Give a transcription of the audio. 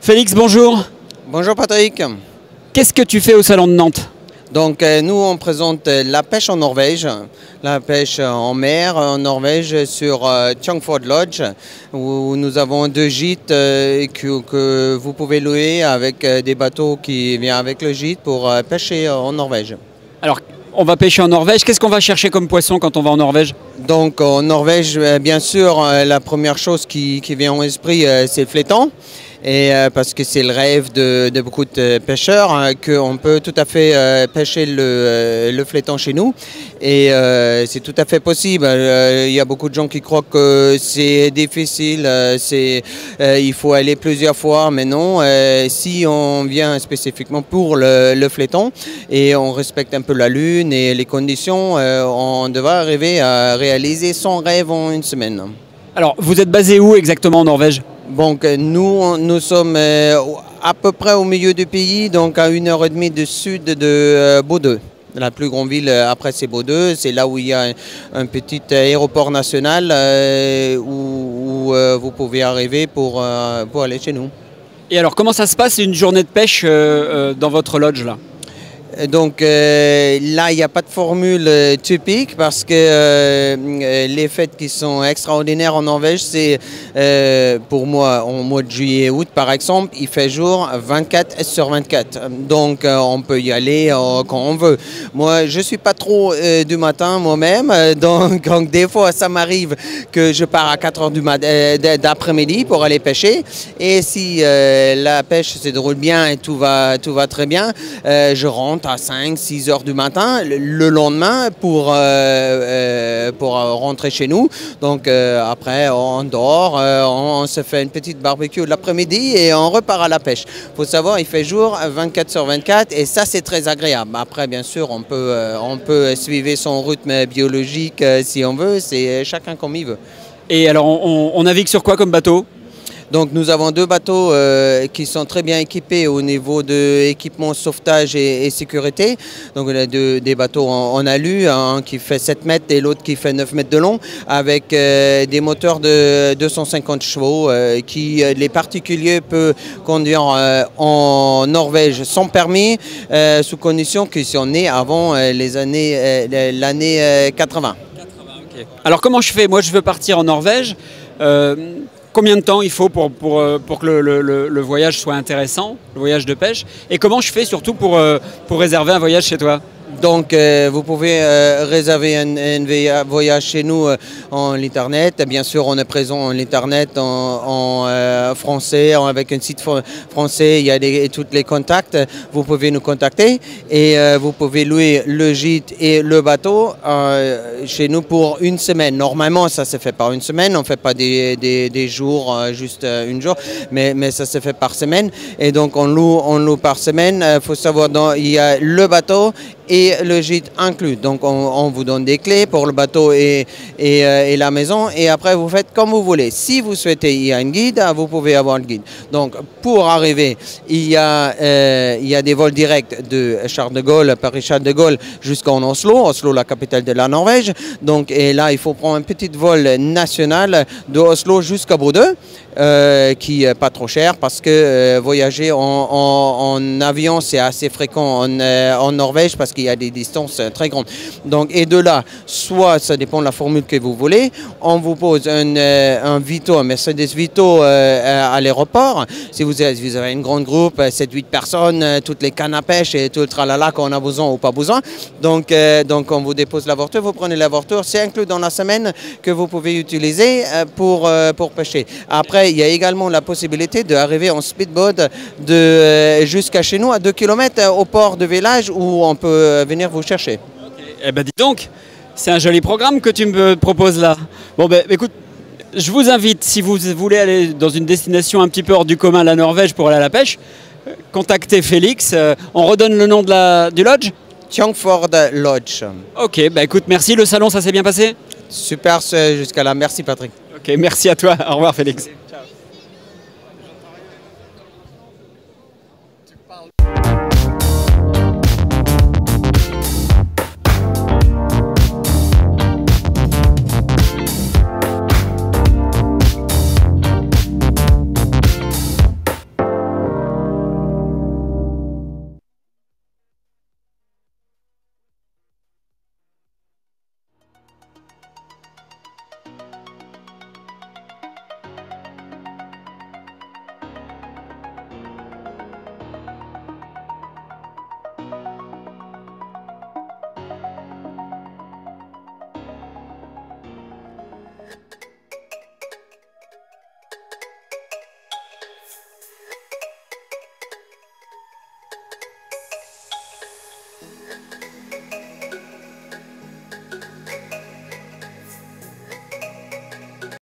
Félix, bonjour. Bonjour Patrick. Qu'est-ce que tu fais au Salon de Nantes? Donc nous on présente la pêche en Norvège, la pêche en mer en Norvège sur Tjongford Lodge où nous avons deux gîtes que vous pouvez louer avec des bateaux qui viennent avec le gîte pour pêcher en Norvège. Alors, on va pêcher en Norvège. Qu'est-ce qu'on va chercher comme poisson quand on va en Norvège? Donc en Norvège, bien sûr, la première chose qui vient en esprit, c'est le flétan. Et parce que c'est le rêve de beaucoup de pêcheurs, qu'on peut tout à fait pêcher le flétan chez nous. Et c'est tout à fait possible. Il y a beaucoup de gens qui croient que c'est difficile, il faut aller plusieurs fois, mais non. Si on vient spécifiquement pour le flétan et on respecte un peu la lune et les conditions, on devrait arriver à réaliser son rêve en une semaine. Alors, vous êtes basé où exactement en Norvège? Donc nous sommes à peu près au milieu du pays, donc à 1h30 du sud de Bodø. La plus grande ville après c'est Bodø, c'est là où il y a un petit aéroport national où vous pouvez arriver pour aller chez nous. Et alors, comment ça se passe une journée de pêche dans votre lodge là? Donc là, il n'y a pas de formule typique parce que les fêtes qui sont extraordinaires en Norvège, c'est pour moi, au mois de juillet et août par exemple, il fait jour 24/24. Donc on peut y aller quand on veut. Moi, je ne suis pas trop du matin moi-même, donc des fois ça m'arrive que je pars à 4 h d'après-midi pour aller pêcher. Et si la pêche se déroule bien et tout va très bien, je rentre à 5-6 heures du matin le lendemain pour rentrer chez nous. Donc après on dort, on se fait une petite barbecue l'après-midi et on repart à la pêche. Il faut savoir, il fait jour 24/24 et ça c'est très agréable. Après bien sûr on peut suivre son rythme biologique si on veut, c'est chacun comme il veut. Et alors on navigue sur quoi comme bateau? Donc nous avons deux bateaux qui sont très bien équipés au niveau de équipement sauvetage et sécurité. Donc on a des bateaux en alu, un qui fait 7 mètres et l'autre qui fait 9 mètres de long, avec des moteurs de 250 chevaux qui les particuliers peuvent conduire en Norvège sans permis, sous condition qu'ils sont nés avant l'année 80. Okay. Alors comment je fais? Moi je veux partir en Norvège. Combien de temps il faut pour que le voyage soit intéressant, le voyage de pêche? Et comment je fais surtout pour réserver un voyage chez toi? Donc vous pouvez réserver un voyage chez nous en internet. Bien sûr, on est présent en internet en français, avec un site français, il y a tous les contacts. Vous pouvez nous contacter et vous pouvez louer le gîte et le bateau chez nous pour une semaine. Normalement, ça se fait par une semaine, on ne fait pas des jours, juste un jour, mais ça se fait par semaine. Et donc on loue par semaine. Il faut savoir, il y a le bateau et le gîte inclus. Donc on vous donne des clés pour le bateau et la maison et après vous faites comme vous voulez. Si vous souhaitez, il y a un guide, vous pouvez avoir le guide. Donc pour arriver, il y a des vols directs de Charles de Gaulle, Paris-Charles de Gaulle jusqu'en Oslo, la capitale de la Norvège. Donc et là il faut prendre un petit vol national de Oslo jusqu'à Bodø, qui n'est pas trop cher parce que voyager en avion c'est assez fréquent en Norvège parce qu'il y a des distances très grandes. Donc, et de là, soit ça dépend de la formule que vous voulez, on vous pose un Vito, un Mercedes Vito à l'aéroport. Si vous avez une grande groupe, 7-8 personnes, toutes les cannes à pêche et tout le tralala qu'on a besoin ou pas besoin. Donc on vous dépose la voiture, vous prenez la voiture, c'est inclus dans la semaine que vous pouvez utiliser pour pêcher. Après, il y a également la possibilité d'arriver en speedboat jusqu'à chez nous à 2 km au port de village où on peut venir vous chercher. Okay. Eh ben dis donc, c'est un joli programme que tu me proposes là. Bon ben écoute, je vous invite, si vous voulez aller dans une destination un petit peu hors du commun, la Norvège, pour aller à la pêche, contactez Félix. On redonne le nom du lodge? Tjongford Lodge. Ok, bah écoute, merci. Le salon, ça s'est bien passé? Super jusqu'à là. Merci Patrick. Ok, merci à toi. Au revoir Félix.